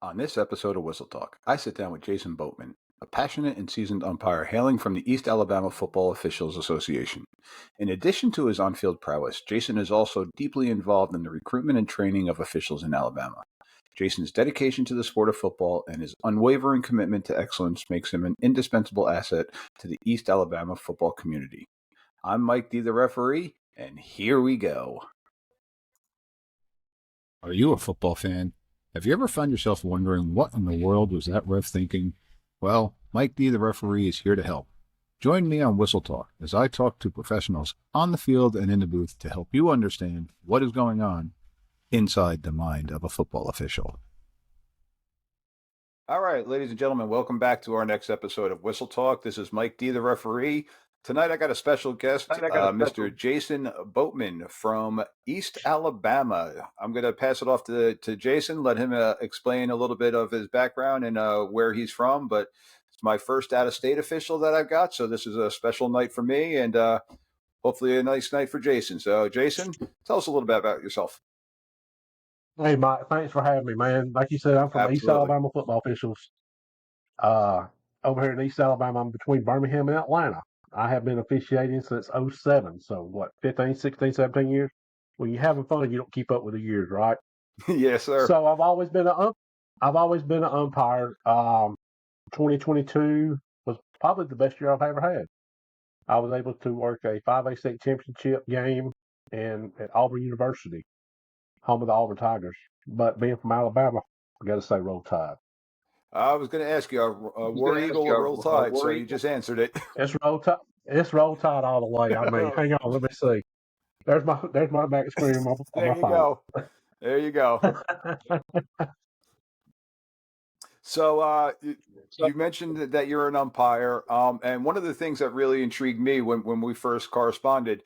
On this episode of Whistle Talk, I sit down with Jason Boatman, a passionate and seasoned umpire hailing from the East Alabama Football Officials Association. In addition to his on field prowess, Jason is also deeply involved in the recruitment and training of officials in Alabama. Jason's dedication to the sport of football and his unwavering commitment to excellence makes him an indispensable asset to the East Alabama football community. I'm Mike D, the referee, and here we go. Are you a football fan? Have you ever found yourself wondering what in the world was that ref thinking? Well, Mike D, the referee, is here to help. Join me on Whistle Talk as I talk to professionals on the field and in the booth to help you understand what is going on inside the mind of a football official. All right, ladies and gentlemen, welcome back to our next episode of Whistle Talk. This is Mike D, the referee. Tonight I got a special guest, Mr. Jason Boatman from East Alabama. I'm going to pass it off to Jason, let him explain a little bit of his background and where he's from. But it's my first out-of-state official that I've got, so this is a special night for me and hopefully a nice night for Jason. So, Jason, tell us a little bit about yourself. Hey, Mike, thanks for having me, man. Like you said, I'm from East Absolutely. Alabama football officials. Uh, Over here in East Alabama, I'm between Birmingham and Atlanta. I have been officiating since '07. So, what, 15, 16, 17 years? When you're having fun, you don't keep up with the years, right? Yes, sir. So, I've always been an umpire. 2022 was probably the best year I've ever had. I was able to work a 5A state championship game at Auburn University, home of the Auburn Tigers. But being from Alabama, I got to say, Roll Tide. I was going to ask you, War Eagle or Roll Tide, so you just answered it. It's Roll Tide. It's Roll Tide all the way. I mean, hang on, let me see. There's my back screen on There my you phone. go. There you go. So you mentioned that you're an umpire, and one of the things that really intrigued me when we first corresponded,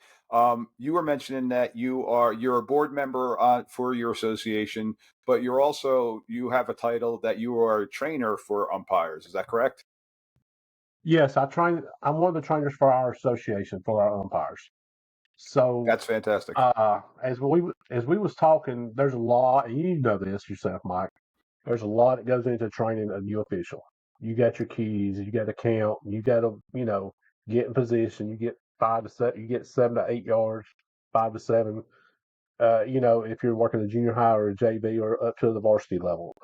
you were mentioning that you're a board member for your association, but you have a title that you are a trainer for umpires. Is that correct? Yes, I'm one of the trainers for our association for our umpires. So, That's fantastic. as we was talking, there's a lot, and you know this yourself, Mike. There's a lot that goes into training a new official. You got your keys, you got to count, you got to, get in position. You get 5 to 7, you get 7 to 8 yards, 5 to 7. If you're working a junior high or a JV or up to the varsity level.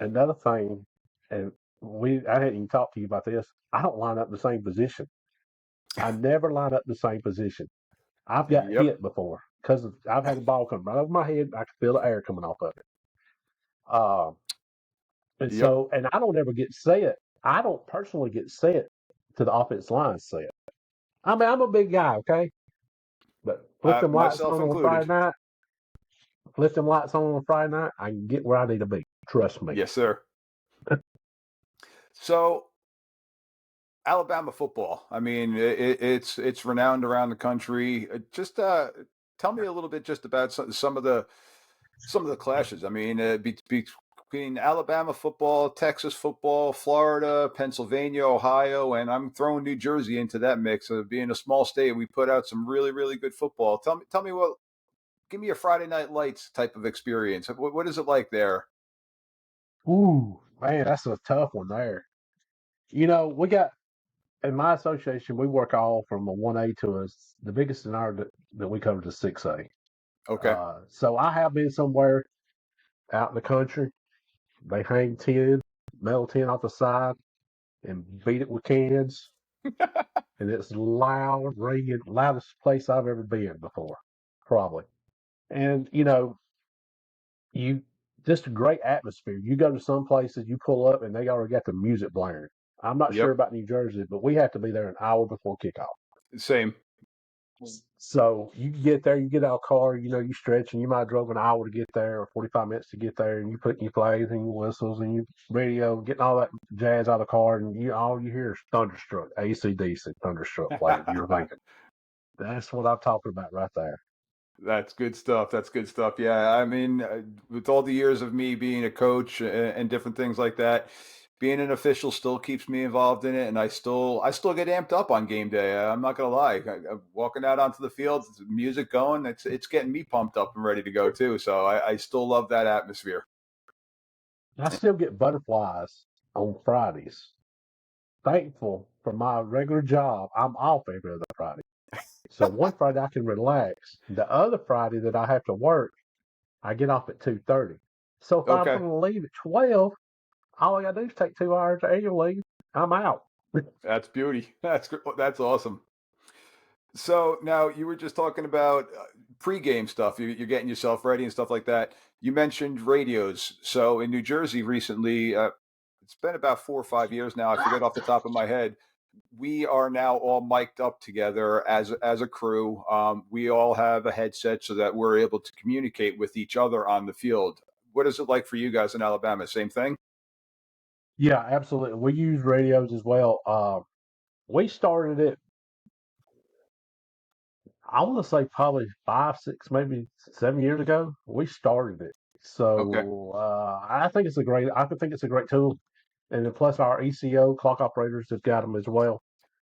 Another thing, and I hadn't even talked to you about this. I don't line up the same position. I never line up the same position. I've got Yep. hit before because I've had the ball come right over my head. I can feel the air coming off of it. Uh, and Yep. so, and I don't ever get set. I don't personally get set to the offense line set. I mean, I'm a big guy, okay? But Myself included. Flip them lights on Friday night, I can get where I need to be. Trust me. Yes, sir. So Alabama football. I mean, it's renowned around the country. Just tell me a little bit just about some of the clashes. I mean, between Alabama football, Texas football, Florida, Pennsylvania, Ohio, and I'm throwing New Jersey into that mix. Of being a small state, we put out some really, really good football. Tell me give me a Friday Night Lights type of experience. What is it like there? Ooh, man, that's a tough one there. We got in my association, we work all from a 1A to the biggest in our that we cover to 6A. Okay. So I have been somewhere out in the country. They hang metal tin off the side and beat it with cans. And it's loud, ringing, loudest place I've ever been before, probably. And, you just a great atmosphere. You go to some places, you pull up, and they already got the music blaring. I'm not sure Yep. about New Jersey, but we have to be there an hour before kickoff. Same. So you get there, you get out of the car, you stretch, and you might have drove an hour to get there or 45 minutes to get there, and you put your flags and your whistles and your radio, getting all that jazz out of the car, and all you hear is Thunderstruck, AC/DC, Thunderstruck playing. You're thinking, that's what I'm talking about right there. That's good stuff. That's good stuff. Yeah, I mean, with all the years of me being a coach and different things like that, being an official still keeps me involved in it, and I still get amped up on game day. I'm not gonna lie. Walking out onto the field, music going, it's getting me pumped up and ready to go too. So I still love that atmosphere. I still get butterflies on Fridays. Thankful for my regular job, I'm off every other Friday. So one Friday I can relax. The other Friday that I have to work, I get off at 2:30. So if I'm Okay, going to leave at 12, all I got to do is take 2 hours of annual leave. I'm out. that's beauty. That's awesome. So now you were just talking about pregame stuff. You're getting yourself ready and stuff like that. You mentioned radios. So in New Jersey recently, it's been about 4 or 5 years now. I forget off the top of my head. We are now all mic'd up together as a crew. We all have a headset so that we're able to communicate with each other on the field. What is it like for you guys in Alabama? Same thing? Yeah, absolutely. We use radios as well. We started it, I want to say probably 5, 6, maybe 7 years ago. We started it. Okay. So I think it's a great tool. And then plus our ECO clock operators have got them as well.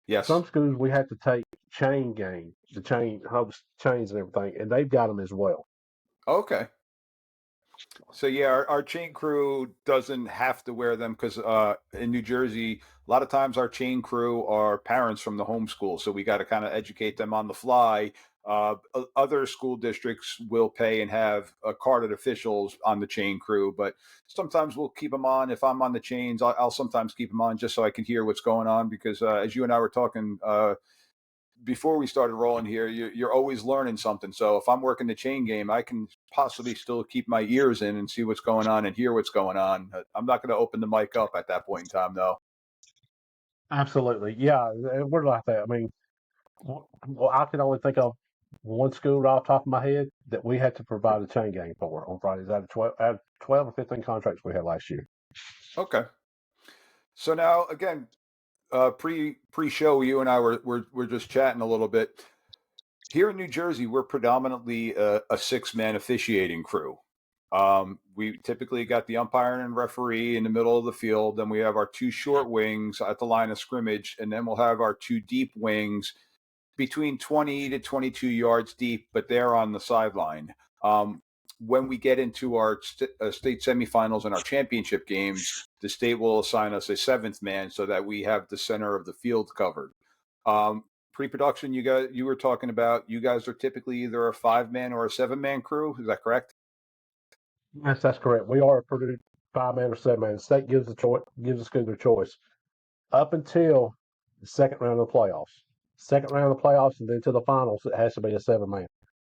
Yes. Some schools we have to take chain game, the chain hubs, chains and everything, and they've got them as well. Okay. So yeah, our chain crew doesn't have to wear them because in New Jersey, a lot of times our chain crew are parents from the homeschool, so we got to kind of educate them on the fly. Other school districts will pay and have carded officials on the chain crew, but sometimes we'll keep them on. If I'm on the chains, I'll sometimes keep them on just so I can hear what's going on because as you and I were talking before we started rolling here, you're always learning something. So if I'm working the chain game, I can possibly still keep my ears in and see what's going on and hear what's going on. I'm not going to open the mic up at that point in time, though. Absolutely, yeah, we're like that. I mean, well, I can only think of one school right off the top of my head that we had to provide a chain gang for on Fridays out of 12 or 15 contracts we had last year. Okay. So now again, pre show, you and I were just chatting a little bit. Here in New Jersey, we're predominantly a six-man officiating crew. We typically got the umpire and referee in the middle of the field. Then we have our two short wings at the line of scrimmage, and then we'll have our two deep wings between 20 to 22 yards deep, but they're on the sideline. When we get into our state semifinals and our championship games, the state will assign us a seventh man so that we have the center of the field covered. Pre-production, you were talking about. You guys are typically either a 5 man or a 7 man crew. Is that correct? Yes, that's correct. We are a Purdue 5 man or 7 man. The state gives the school their choice up until the second round of the playoffs. Second round of the playoffs, and then to the finals, it has to be a 7 man.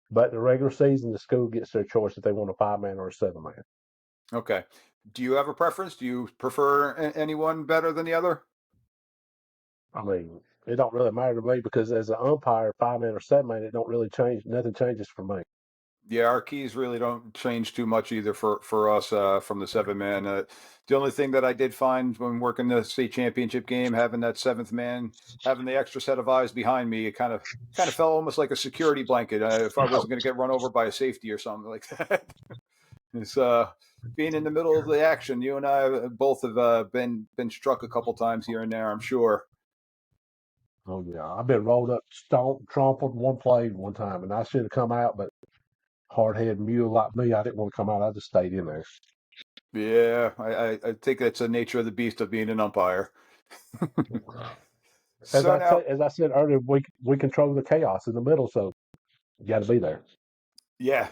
But the regular season, the school gets their choice if they want a 5 man or a 7 man. Okay. Do you have a preference? Do you prefer anyone better than the other? I mean, it don't really matter to me because as an umpire, 5 man or 7 man, it don't really change. Nothing changes for me. Yeah, our keys really don't change too much either for us from the 7 man. The only thing that I did find when working the state championship game, having that seventh man, having the extra set of eyes behind me, it kind of felt almost like a security blanket. If I wasn't going to get run over by a safety or something like that, it's being in the middle of the action. You and I both have been struck a couple times here and there. I'm sure. Oh yeah, I've been rolled up, stomped, trampled, one play one time, and I should have come out, but hard headed mule like me, I didn't want to come out. I just stayed in there. Yeah, I think that's the nature of the beast of being an umpire. As So now, as I said earlier, we control the chaos in the middle, so you got to be there. yeah,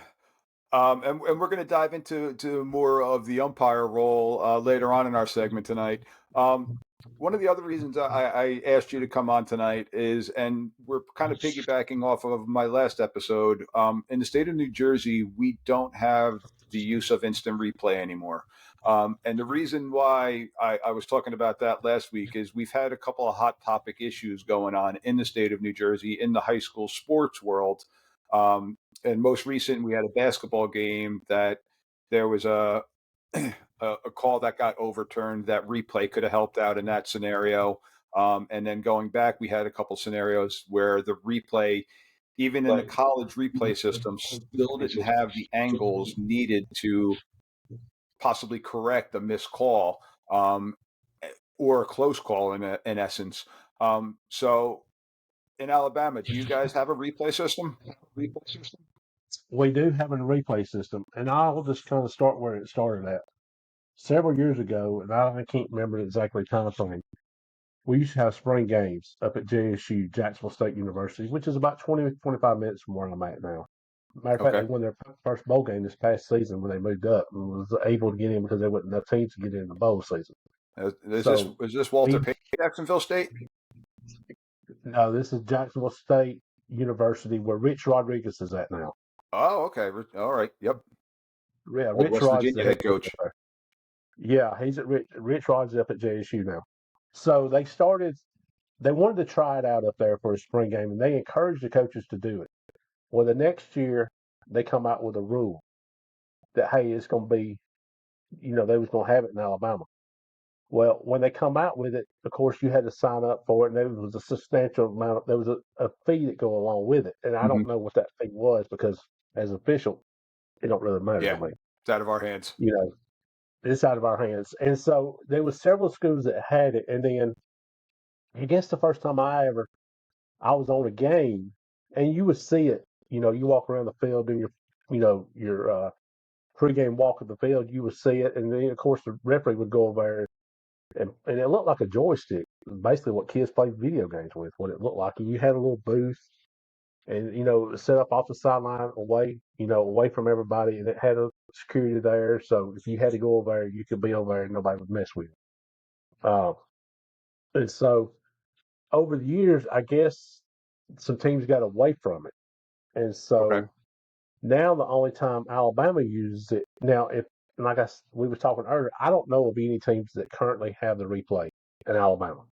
and we're going to dive into more of the umpire role later on in our segment tonight. Um, one of the other reasons I asked you to come on tonight is, and we're kind of piggybacking off of my last episode. In the state of New Jersey, we don't have the use of instant replay anymore. And the reason why I was talking about that last week is we've had a couple of hot topic issues going on in the state of New Jersey in the high school sports world. And most recent, we had a basketball game that there was a call that got overturned. That replay could have helped out in that scenario. And then going back, we had a couple scenarios where the replay, even in the college replay system, still didn't have the angles needed to possibly correct a missed call or a close call in essence. So in Alabama, do you guys have a replay system? We do have a replay system, and I'll just kind of start where it started at. several years ago, and I can't remember the exactly time frame. We used to have spring games up at JSU, Jacksonville State University, which is about 20 25 minutes from where I'm at now. Matter of fact, Okay. they won their first bowl game this past season when they moved up and was able to get in because there wasn't enough teams to get in the bowl season. So Is this Walter we Payton, Jacksonville State? no, this is Jacksonville State University where Rich Rodriguez is at now. Oh, okay. All right. Yep. Yeah, Old Rich West Rod's the Virginia head head coach up coach. there. Yeah, he's at Rich Rod's up at JSU now. So they wanted to try it out up there for a spring game, and they encouraged the coaches to do it. Well, the next year they come out with a rule that hey, it's going to be, they was going to have it in Alabama. Well, when they come out with it, of course you had to sign up for it, and there was a substantial amount. There was a fee that go along with it, and I Hmm. don't know what that fee was because as official, it don't really matter to Yeah, me. it's out of our hands. You know, it's out of our hands. And so there was several schools that had it, and then I guess the first time I was on a game, and you would see it. You walk around the field doing your pregame walk of the field, you would see it, and then of course the referee would go over there, and it looked like a joystick, basically what kids play video games with. What it looked like, and you had a little booth, and set up off the sideline, away from everybody, and it had a security there. So if you had to go over there, you could be over there, and nobody would mess with you. And so over the years, I guess some teams got away from it, and Okay. so now the only time Alabama uses it now, if like we were talking earlier, I don't know of any teams that currently have the replay in Alabama.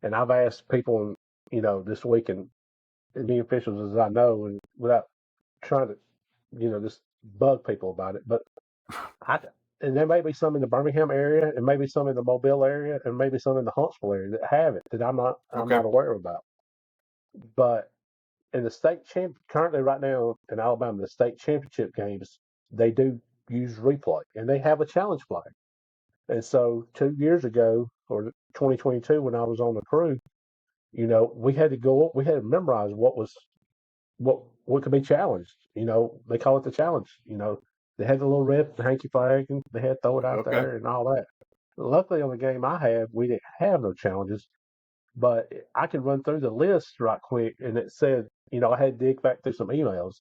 And I've asked people, this week, and the officials as I know, and without trying to, just bug people about it, but I and there may be some in the Birmingham area, and maybe some in the Mobile area, and maybe some in the Huntsville area that have it that I'm Okay. not aware about. But in the currently right now in Alabama, the state championship games, they do use replay, and they have a challenge flag. And so 2 years ago, or 2022, when I was on the crew, we had to go up, we had to memorize what could be challenged. They call it the challenge. They had the little red hanky flag, and they had to throw it out Okay. there and all that. Luckily, on the game I had, we didn't have no challenges, but I could run through the list right quick, and it said, I had to dig back through some emails.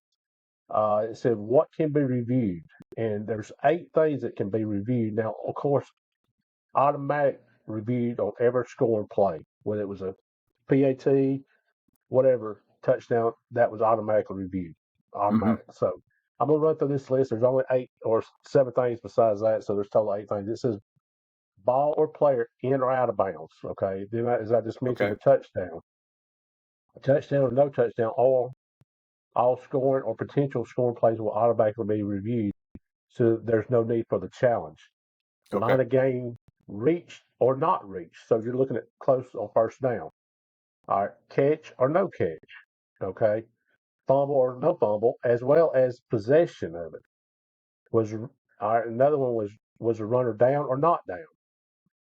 It said what can be reviewed, and there's 8 things that can be reviewed. Now, of course, automatic reviewed on every scoring play, whether it was a PAT, whatever touchdown, that was automatically reviewed, Hmm. automatic. So I'm gonna run through this list. There's only 8 or 7 things besides that, so there's total 8 things. It says ball or player in or out of bounds. Okay, then as I just mentioned, Okay. the touchdown or no touchdown, all scoring or potential scoring plays will automatically be reviewed, so there's no need for the challenge. Okay. Line of game reached or not reached, so you're looking at close on first down. All right, catch or no catch. Okay, fumble or no fumble, as well as possession of it. Was all right. Another one was a runner down or not down.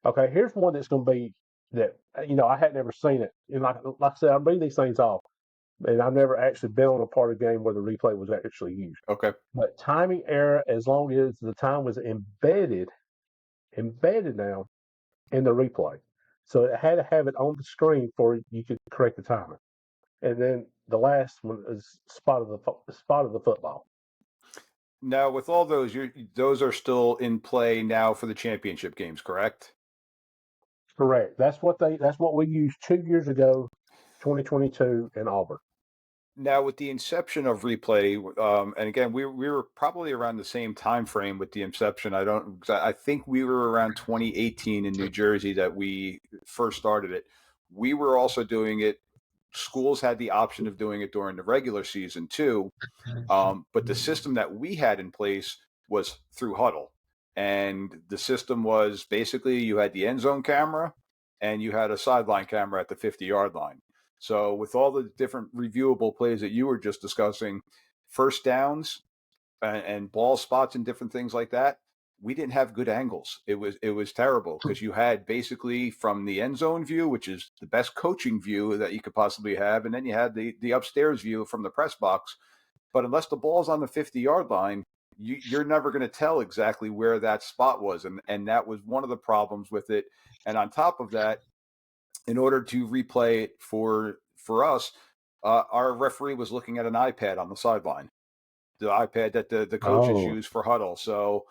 Okay, here's one that's going to be that I had never seen it. And like I said, I read these things off, and I've never actually been on a part of the game where the replay was actually used. Okay. But timing error, as long as the time was embedded now in the replay, so it had to have it on the screen for you could correct the timing. And then the last one is spot of the football. Now, with all those, those are still in play now for the championship games, correct? Correct. That's what we used 2 years ago, 2022 in Auburn. Now, with the inception of replay, and again, we were probably around the same time frame with the inception. I don't, 'cause I think we were around 2018 in New Jersey that we first started it. We were also doing it. Schools had the option of doing it during the regular season too. But the system that we had in place was through Huddle. And the system was basically you had the end zone camera and you had a sideline camera at the 50-yard line. So, with all the different reviewable plays that you were just discussing, first downs and ball spots and different things like that, we didn't have good angles. It was terrible because you had basically from the end zone view, which is the best coaching view that you could possibly have, and then you had the upstairs view from the press box, but unless the ball's on the 50-yard line, you're never going to tell exactly where that spot was, and that was one of the problems with it. And on top of that, in order to replay it for us, our referee was looking at an iPad on the sideline, the iPad that the coaches Oh, use for huddle. So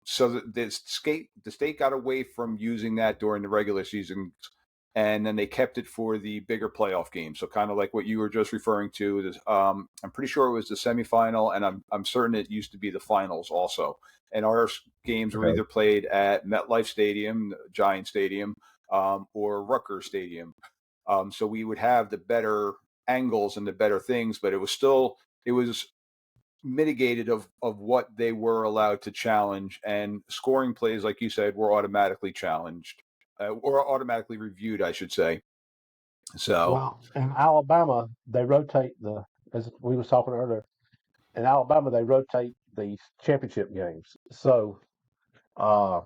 so the state got away from using that during the regular season, and then they kept it for the bigger playoff games. So kind of like what you were just referring to. I'm pretty sure it was the semifinal, and I'm certain it used to be the finals also. And our games were okay. either played at MetLife Stadium, Giant Stadium, or Rutgers Stadium. So we would have the better angles and the better things, but it was mitigated of what they were allowed to challenge, and scoring plays, like you said, were automatically challenged, or automatically reviewed, I should say. So, Well, in Alabama, they rotate as we was talking earlier. In Alabama, they rotate the championship games. So uh,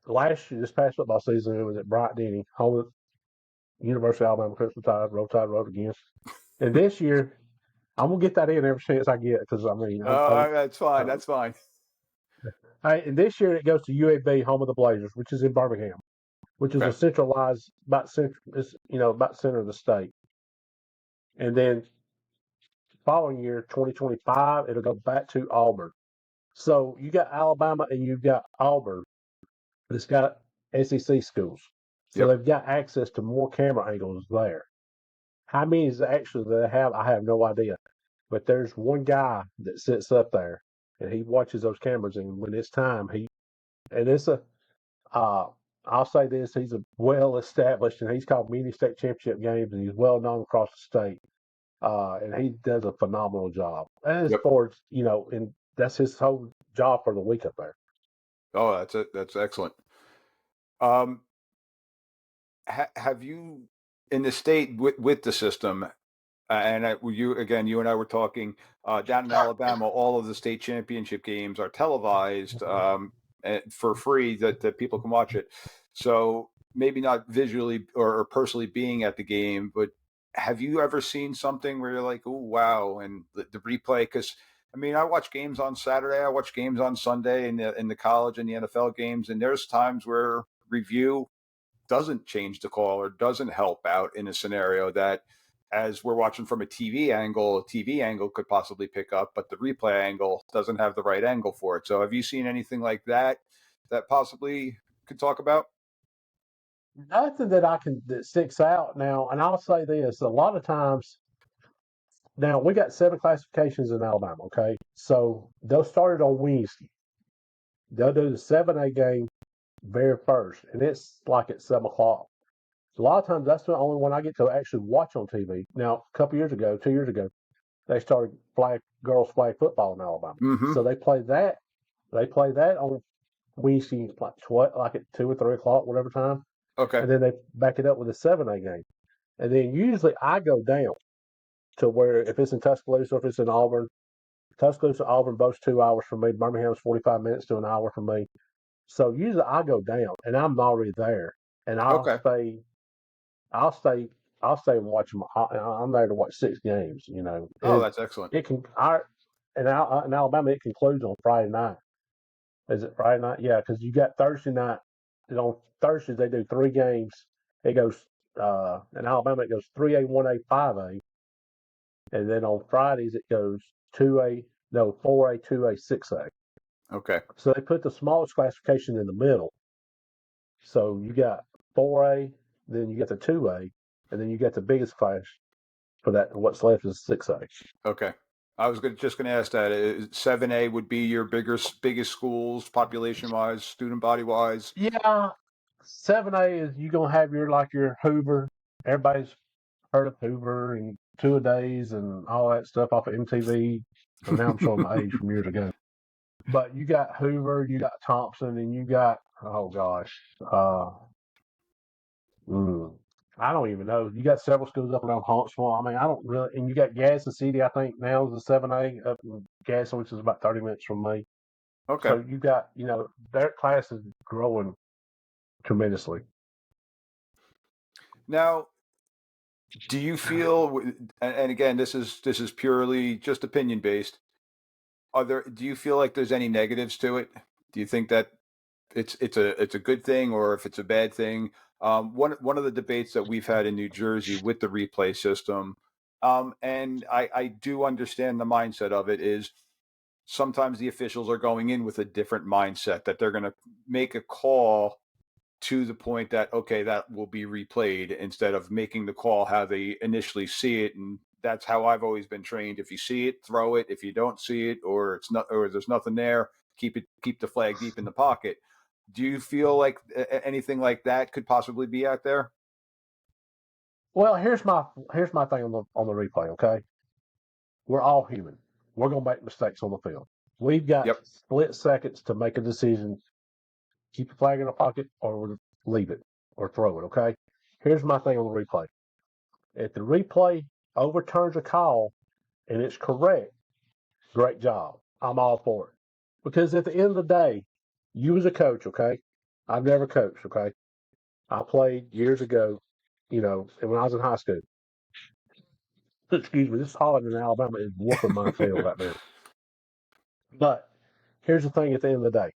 last year, this past football season, it was at Bryant Denny, home of University of Alabama Crimson Tide. Roll Tide, roll again. And this year, I'm gonna get that in every chance I get because I mean, that's fine. uh, That's fine. and this year it goes to UAB, home of the Blazers, which is in Birmingham, which is a Okay. centralized about center, is about center of the state. And then following year, 2025, it'll go back to Auburn. So you got Alabama and you've got Auburn. It's got SEC schools, so Yep. they've got access to more camera angles there. How many is actually they have? I have no idea. But there's one guy that sits up there and he watches those cameras, and when it's time, and it's a uh, I'll say this: he's a well established, and he's called many state championship games, and he's well known across the state. And he does a phenomenal job. And as Yep. far as and that's his whole job for the week up there. Oh, that's it. That's excellent. Um, have you in the state with the system? And you and I were talking down in Alabama. All of the state championship games are televised for free, that people can watch it. So maybe not visually or personally being at the game, but have you ever seen something where you're like, "Oh wow!" and the replay? Because I mean, I watch games on Saturday, I watch games on Sunday in the college and the NFL games, and there's times where review doesn't change the call or doesn't help out in a scenario that, as we're watching from a TV angle could possibly pick up, but the replay angle doesn't have the right angle for it. So have you seen anything like that that possibly could talk about? Nothing that I can that sticks out now, and I'll say this: a lot of times now we got 7 classifications in Alabama. Okay, so they'll start it on Wednesday. They'll do the 7A game very first, and it's like at 7 o'clock. A lot of times that's the only one I get to actually watch on TV. Now, a couple years ago, 2 years ago, they started girls flag football in Alabama, Mm-hmm. so they play that. They play that on Wednesday, like at 2 or 3 o'clock, whatever time, Okay. and then they back it up with a 7A game. And then usually I go down to where if it's in Tuscaloosa or if it's in Auburn, Tuscaloosa, Auburn, both 2 hours from me. Birmingham's 45 minutes to an hour from me. So usually I go down and I'm already there, and Okay. I'll stay, I'll stay and watch them. I'm there to watch 6 games. Oh, And that's excellent. it can in Alabama it concludes on Friday night. Is it Friday night? Yeah, because you got Thursday night. And on Thursdays they do 3 games. It goes in Alabama it goes 3A, 1A, 5A, and then on Fridays it goes 2A, no 4A, 2A, 6A. Okay. So they put the smallest classification in the middle. So you got 4A, then you get the 2A, and then you get the biggest class for that. What's left is 6A. Okay. I was just going to ask that. 7A would be your biggest schools, population wise, student body wise. Yeah, 7A is you gonna have your Hoover. Everybody's heard of Hoover and Two A Days and all that stuff off of MTV. And now I'm showing my age from years ago. But you got Hoover, you got Thompson, and you got oh gosh, uh, mm, I don't even know. You got several schools up around Huntsville. I mean, I don't really. And you got Gadsden City. I think now is the 7A up in Gadsden, which is about 30 minutes from me. Okay. So you got their class is growing tremendously. Now, do you feel, and again, this is purely just opinion based. Do you feel like there's any negatives to it? Do you think that it's a good thing or if it's a bad thing? One of the debates that we've had in New Jersey with the replay system, and I do understand the mindset of it, is sometimes the officials are going in with a different mindset that they're going to make a call to the point that okay, that will be replayed instead of making the call how they initially see it. And that's how I've always been trained. If you see it, throw it. If you don't see it, or it's not, or there's nothing there, keep the flag deep in the pocket. Do you feel like anything like that could possibly be out there? Well, here's my thing on the replay. Okay, we're all human. We're gonna make mistakes on the field. We've got Yep. split seconds to make a decision: keep the flag in the pocket or leave it or throw it. Okay. Here's my thing on the replay. If the replay overturns a call and it's correct, great job. I'm all for it. Because at the end of the day, you as a coach, okay? I've never coached, okay? I played years ago, when I was in high school. Excuse me, this Holland in Alabama is whooping my tail right now. But here's the thing at the end of the day.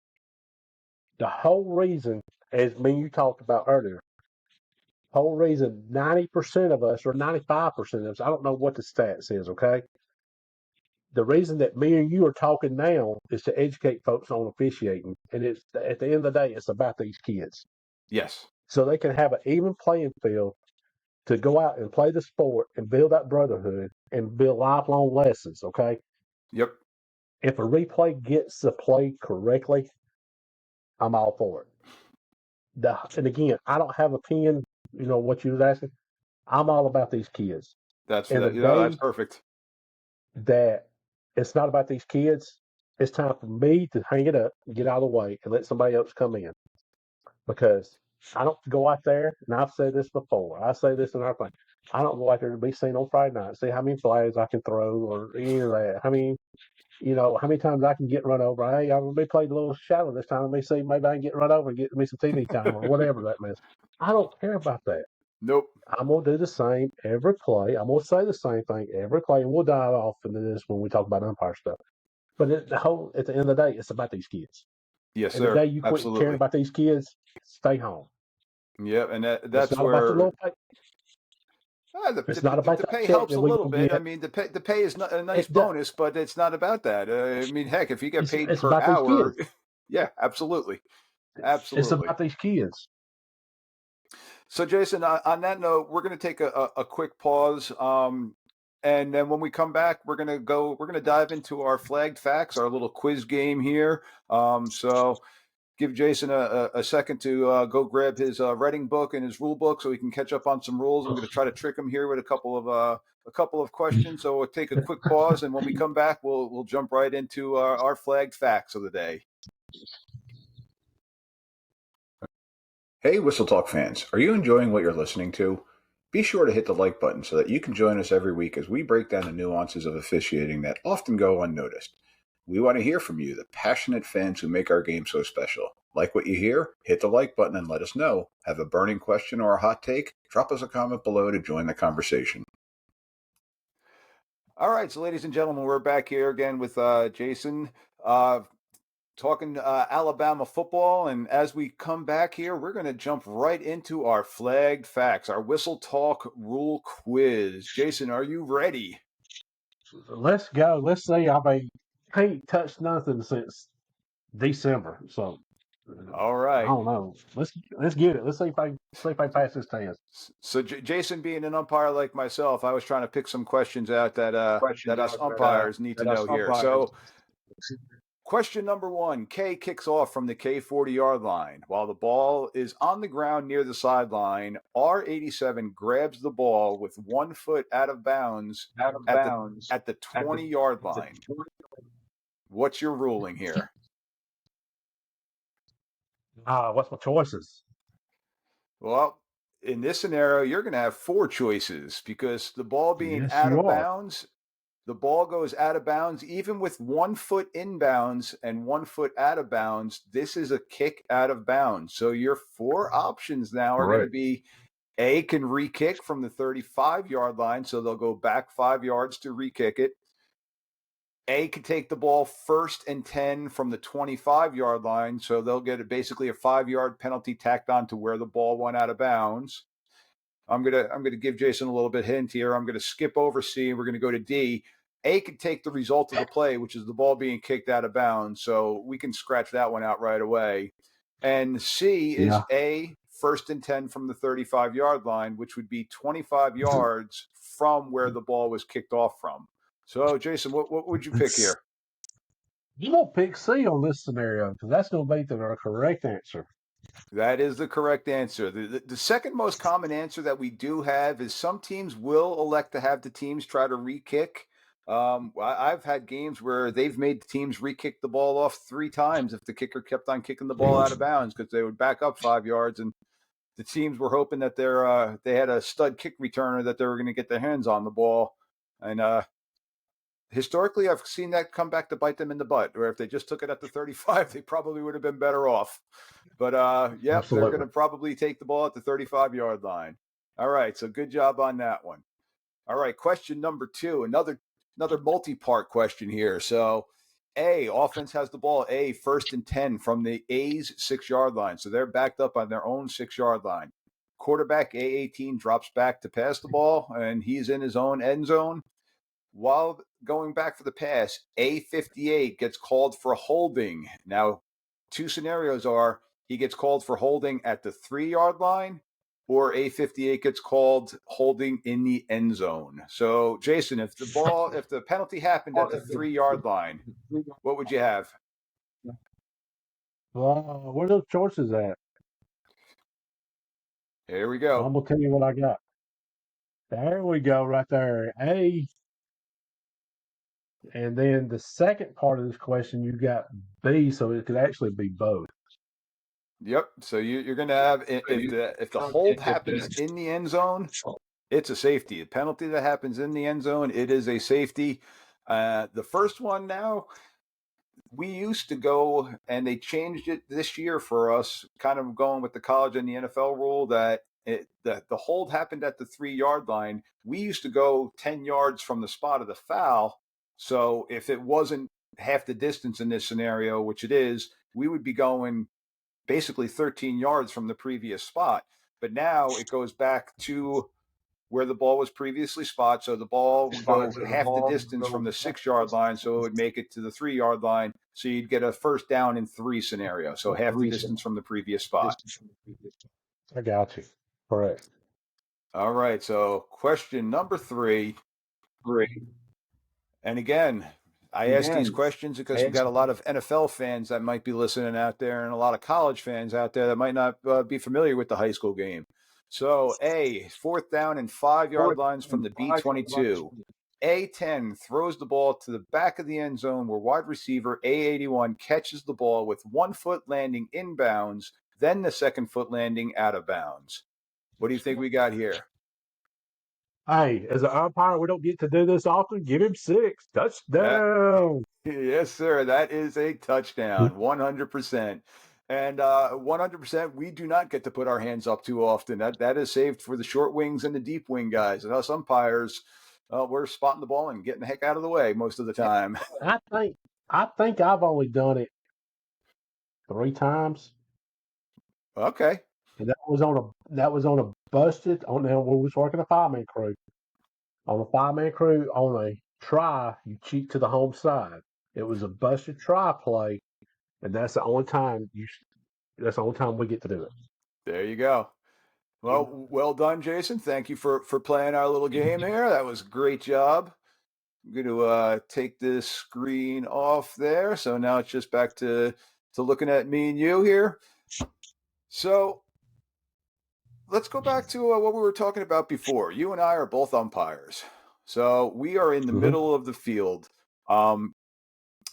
The whole reason, as me and you talked about earlier, whole reason 90% of us or 95% of us, I don't know what the stats is, okay? The reason that me and you are talking now is to educate folks on officiating. And it's at the end of the day, it's about these kids. Yes. So they can have an even playing field to go out and play the sport and build that brotherhood and build lifelong lessons. Okay. Yep. If a replay gets the play correctly, I'm all for it. And again, I don't have opinion, what you was asking. I'm all about these kids. That's And the that. You know, that's day perfect. that it's not about these kids, it's time for me to hang it up, get out of the way, and let somebody else come in. Because I don't go out there, and I've said this before. I say this in our thing. I don't go out there to be seen on Friday night, see how many flags I can throw or any of that. How many times I can get run over. Hey, I'm gonna be played a little shallow this time. Let me see, maybe I can get run over and get me some TV time or whatever that means. I don't care about that. Nope. I'm gonna do the same every play. I'm gonna say the same thing every play, and we'll dive off into this when we talk about umpire stuff. But at the end of the day, it's about these kids. Yes, And the sir. day you quit caring Absolutely. about these kids, stay home. Yep. And It's that's not about the where little pay. The, It's not the about the that pay check helps that a we little go bit. I get. mean, the pay is a nice It does. bonus, but it's not about that. I mean, heck, if you get paid It's per about these hour, kids. yeah, absolutely, It's absolutely. about these kids. So, Jason, on that note, we're going to take a quick pause, and then when we come back, we're going to dive into our flagged facts, our little quiz game here. So give Jason a second to go grab his writing book and his rule book so he can catch up on some rules. I'm going to try to trick him here with a couple of questions. So we'll take a quick pause, and when we come back, we'll jump right into our flagged facts of the day. Hey, Whistle Talk fans, are you enjoying what you're listening to? Be sure to hit the like button so that you can join us every week as we break down the nuances of officiating that often go unnoticed. We want to hear from you, the passionate fans who make our game so special. Like what you hear? Hit the like button and let us know. Have a burning question or a hot take? Drop us a comment below to join the conversation. All right, so ladies and gentlemen, we're back here again with Jason. Talking Alabama football. And as we come back here, we're going to jump right into our flagged facts, our Whistle Talk rule quiz. Jason, are you ready? Let's go. Let's see. I ain't touched nothing since December. So All I right. don't know. Let's get it. Let's see if I pass this test. So, Jason, being an umpire like myself, I was trying to pick some questions out that us umpires need to know here. So, question number one, K kicks off from the K40-yard line. While the ball is on the ground near the sideline, R87 grabs the ball with 1 foot out of bounds at the 20-yard line. What's your ruling here? What's my choices? Well, in this scenario, you're going to have four choices because the ball being Yes, out you of are. bounds, the ball goes out of bounds even with 1 foot inbounds and 1 foot out of bounds. This is a kick out of bounds. So your four options now are going to Correct. be A, can re-kick from the 35-yard line, so they'll go back 5 yards to re-kick it. A could take the ball 1st and 10 from the 25-yard line, so they'll get basically a 5-yard penalty tacked on to where the ball went out of bounds. I'm gonna give Jason a little bit hint here. I'm gonna skip over C and we're gonna go to D. A could take the result of the play, which is the ball being kicked out of bounds. So we can scratch that one out right away. And C is Yeah. A, 1st and 10 from the 35-yard line, which would be 25 yards from where the ball was kicked off from. So, Jason, what would you pick here? You won't pick C on this scenario because that's going to be the correct answer. That is the correct answer. The second most common answer that we do have is some teams will elect to have the teams try to re-kick. I've had games where they've made the teams re-kick the ball off 3 times if the kicker kept on kicking the ball out of bounds because they would back up 5 yards, and the teams were hoping that they had a stud kick returner that they were going to get their hands on the ball. And historically, I've seen that come back to bite them in the butt. Where if they just took it at the 35, they probably would have been better off. But yep, they're going Absolutely. to probably take the ball at the 35-yard line. All right, so good job on that one. All right, question number 2, another multi-part question here. So, A, offense has the ball, A, 1st and 10 from the A's 6-yard line. So they're backed up on their own 6-yard line. Quarterback A18 drops back to pass the ball, and he's in his own end zone. While going back for the pass, A58 gets called for holding. Now, 2 scenarios are he gets called for holding at the 3-yard line, or A58 gets called holding in the end zone. So, Jason, if the penalty happened at the 3-yard line, what would you have? Where are those choices at? Here we I'm go. going to tell you what I got. There we go, right there. A. And then the second part of this question, you got B, so it could actually be both. Yep. So you're going to have if the hold happens in the end zone, it's a safety. A penalty that happens in the end zone, it is a safety. The first one now, we used to go, and they changed it this year for us, kind of going with the college and the NFL rule that that the hold happened at the 3-yard line. We used to go 10 yards from the spot of the foul. So if it wasn't half the distance in this scenario, which it is, we would be going basically 13 yards from the previous spot. But now it goes back to where the ball was previously spot. So the ball would go half the distance from the 6-yard line. So it would make it to the 3-yard line. So you'd get a 1st down-and-3 scenario. So half the distance from the previous spot. I got you. Correct. All right. So question number 3. And again, I ask these questions because we got a lot of NFL fans that might be listening out there and a lot of college fans out there that might not be familiar with the high school game. So, A, 4th down and 5-yard lines from the B22. A10 throws the ball to the back of the end zone where wide receiver A81 catches the ball with 1 foot landing inbounds, then the 2nd foot landing out of bounds. What do you think we got here? Hey, as an umpire, we don't get to do this often. Give him 6. That Touchdown. Yes, sir. That is a touchdown, 100%. And 100%, we do not get to put our hands up too often. That is saved for the short wings and the deep wing guys. And us umpires, we're spotting the ball and getting the heck out of the way most of the time. I think I think I've only done it 3 times, Okay. and that was on a busted on now we was working a 5-man crew. On a 5-man crew on a try, you cheat to the home side. It was a busted try play, and that's the only time we get to do it. There you go. Well, well done, Jason. Thank you for playing our little game here. That was a great job. I'm going to take this screen off there. So now it's just back to looking at me and you here. So let's go back to what we were talking about before. You and I are both umpires. So we are in the Hmm. middle of the field. Um,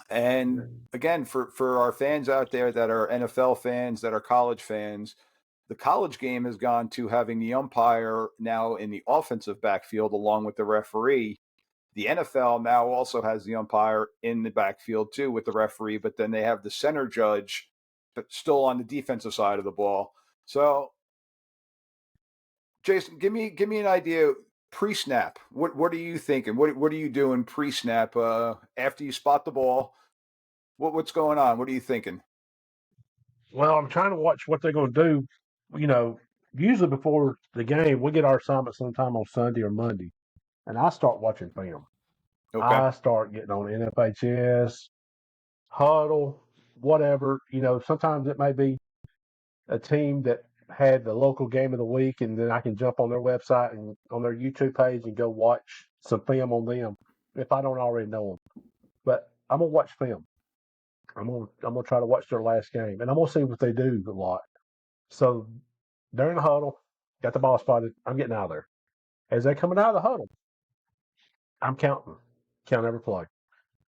and again, for our fans out there that are NFL fans, that are college fans, the college game has gone to having the umpire now in the offensive backfield along with the referee. The NFL now also has the umpire in the backfield too with the referee, but then they have the center judge but still on the defensive side of the ball. So Jason, give me an idea. pre-snap. What are you thinking? What are you doing pre-snap? After you spot the ball, what's going on? What are you thinking? Well, I'm trying to watch what they're going to do. You know, usually before the game, we get our assignment sometime on Sunday or Monday, and I start watching film. Okay. I start getting on NFHS, Huddle, whatever. Sometimes it may be a team that had the local game of the week, and then I can jump on their website and on their YouTube page and go watch some film on them if I don't already know them. But I'm gonna watch film. I'm gonna try to watch their last game, and I'm gonna see what they do a lot. So during the huddle, got the ball spotted. I'm getting out of there. As they're coming out of the huddle, I'm counting, count every play.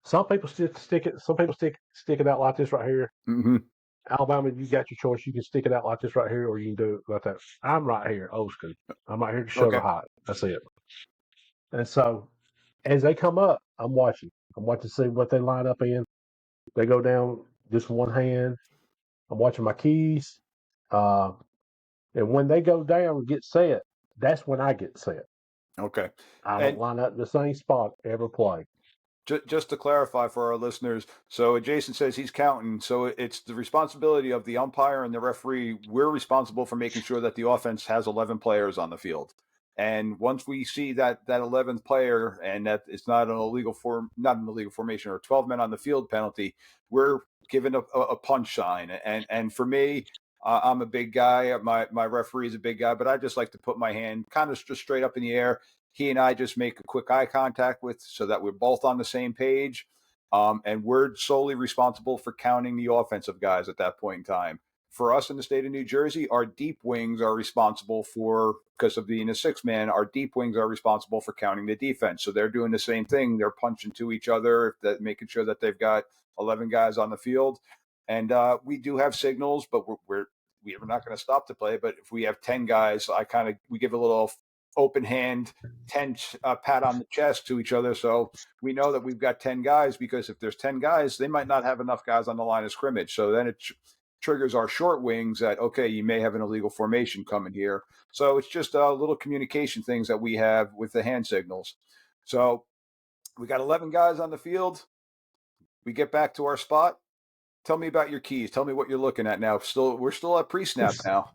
Some people stick it. Some people stick it out like this right here. Hmm. Alabama, you got your choice. You can stick it out like this right here, or you can do it like that. I'm right here, old school. I'm right here to show the Okay. height. That's it. And so as they come up, I'm watching. I'm watching to see what they line up in. They go down just one hand. I'm watching my keys. Uh, and when they go down and get set, that's when I get set. Okay. I don't And line up in the same spot every play. just to clarify for our listeners, so Jason says he's counting. So it's the responsibility of the umpire and the referee. We're responsible for making sure that the offense has 11 players on the field. And once we see that 11th player and that it's not an illegal formation or 12 men on the field penalty, we're given a punch sign. And for me, I'm a big guy. My referee is a big guy, but I just like to put my hand kind of just straight up in the air. He and I just make a quick eye contact with so that we're both on the same page. And we're solely responsible for counting the offensive guys at that point in time. For us in the state of New Jersey, our deep wings are responsible for, because of being a six man, our deep wings are responsible for counting the defense. So they're doing the same thing. They're punching to each other, making sure that they've got 11 guys on the field. And we do have signals, but we're not going to stop the play. But if we have 10 guys, we give a little open hand tense pat on the chest to each other. So we know that we've got 10 guys, because if there's 10 guys, they might not have enough guys on the line of scrimmage. So then it triggers our short wings that, okay, you may have an illegal formation coming here. So it's just little communication things that we have with the hand signals. So we got 11 guys on the field. We get back to our spot. Tell me about your keys. Tell me what you're looking at now. We're still at pre-snap now.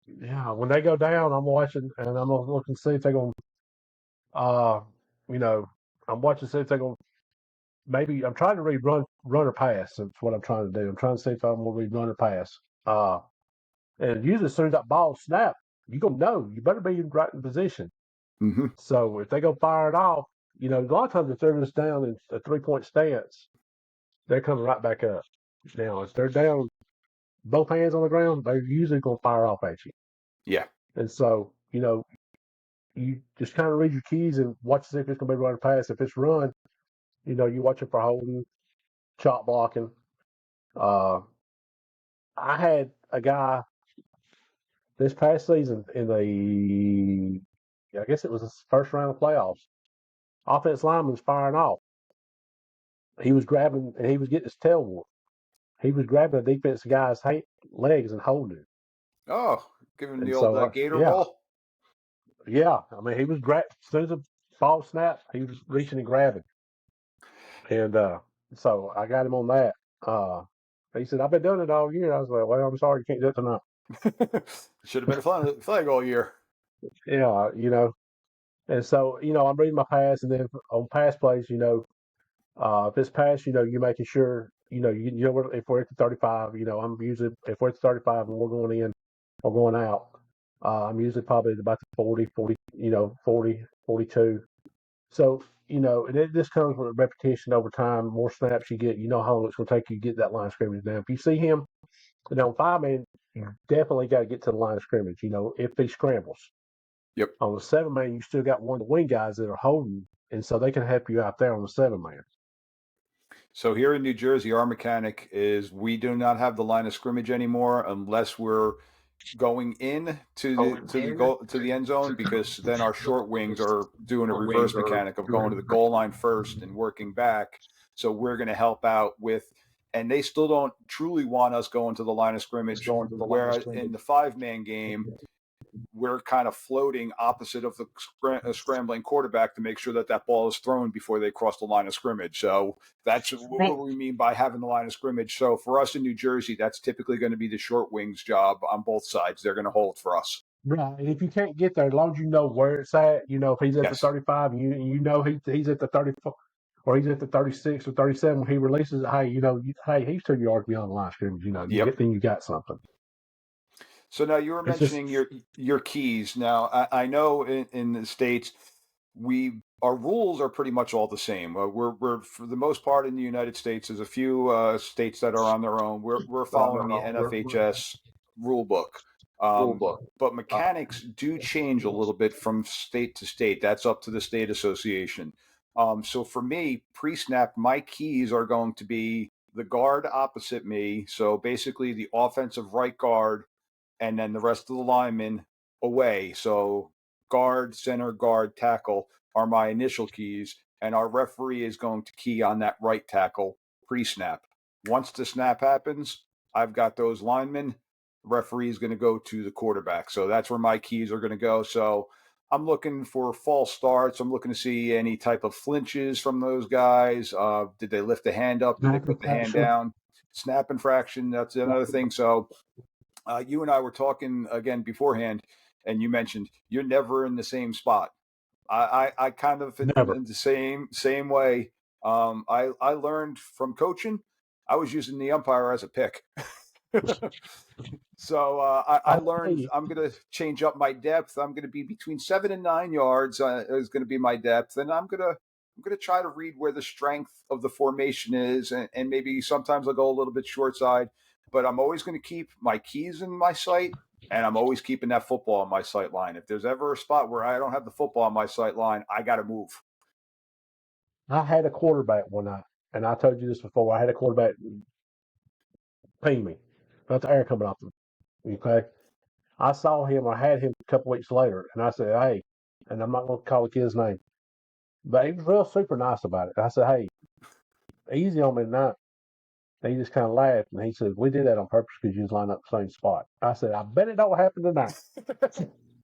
Yeah, when they go down, I'm watching and I'm gonna look and see if they're gonna, uh, you know, I'm watching to see if they're gonna. Maybe I'm trying to read run or pass. That's what I'm trying to do. I'm trying to see if I'm gonna read run or pass. And usually as soon as that ball snap, you gonna know you better be right in position. Mm-hmm. So if they go fire it off, a lot of times if they're just down in a 3-point stance, they're coming right back up. Now if they're down both hands on the ground, they're usually gonna fire off at you. Yeah. And so you just kind of read your keys and watch to see if it's gonna be run or pass. If it's run, you watch it for holding, chop blocking. Uh, I had a guy this past season in I guess it was the first round of playoffs. Offense lineman's firing off. He was grabbing and he was getting his tail whooped. He was grabbing the defense guy's legs and holding it. Oh, give him the And old so, gator yeah, roll. yeah. I mean, he was as soon as the ball snapped, he was reaching and grabbing. And so I got him on that. Uh, he said, "I've been doing it all year." I was like, "Well, I'm sorry, you can't do it tonight." Should have been a flag all year. Yeah, And so, I'm reading my pass, and then on pass plays, if it's pass, you're making sure, if we're at the 35, I'm usually if we're at the 35 and we're going in or going out, I'm usually probably about the 40, 40, 40, 42. So, and it just comes with repetition over time. More snaps you get, you know how long it's going to take you to get that line of scrimmage down. If you see him, on 5-man, you definitely got to get to the line of scrimmage, if he scrambles. Yep. On the 7-man, you still got one of the wing guys that are holding, and so they can help you out there on the 7-man. So here in New Jersey, our mechanic is we do not have the line of scrimmage anymore unless we're going in to the end zone, because then our short wings are doing a reverse mechanic of going to the goal line first and working back. So we're going to help out with, and they still don't truly want us going to the line of scrimmage. Where in the 5-man game, we're kind of floating opposite of the scrambling quarterback to make sure that that ball is thrown before they cross the line of scrimmage. So that's Right. what we mean by having the line of scrimmage. So for us in New Jersey, that's typically going to be the short wings job on both sides. They're going to hold for us. Right. And if you can't get there, as long as you know where it's at, if he's at the Yes. 35, you know he's at the 34, or he's at the 36 or 37 when he releases it. Hey, hey, he's 2 yards beyond the line of scrimmage. Yep. Then you got something. So now you were It's just mentioning your keys. Now I know in the states we our rules are pretty much all the same. We're for the most part in the United States. There's a few states that are on their own. We're on their following the own. We're NFHS rule book, rule um, book. but Uh, mechanics do change a little bit from state to state. That's up to the state association. So for me, pre-snap, my keys are going to be the guard opposite me. So basically, the offensive right guard and then the rest of the linemen away. So guard, center, guard, tackle are my initial keys, and our referee is going to key on that right tackle pre-snap. Once the snap happens, I've got those linemen. The referee is going to go to the quarterback. So that's where my keys are going to go. So I'm looking for false starts. I'm looking to see any type of flinches from those guys. Did they lift the hand up? Did they Snap put the hand infraction. down? Snap infraction. That's another thing. So you and I were talking again beforehand, and you mentioned you're never in the same spot. I kind of Never. in the same way. I learned from coaching. I was using the umpire as a pick. So I I learned hey, I'm going to change up my depth. I'm going to be between 7 and 9 yards is going to be my depth, and I'm going to try to read where the strength of the formation is, and maybe sometimes I'll go a little bit short side, but I'm always going to keep my keys in my sight, and I'm always keeping that football on my sight line. If there's ever a spot where I don't have the football on my sight line, I got to move. I had a quarterback one night, and I told you this before. I had a quarterback ping me. Got the air coming off him. Okay. I saw him. I had him a couple weeks later, and I said, "Hey," and I'm not going to call the kid's name, but he was real super nice about it. I said, "Hey, easy on me tonight." And he just kind of laughed, and he said, "We did that on purpose because you was lined up the same spot." I said, "I bet it don't happen tonight."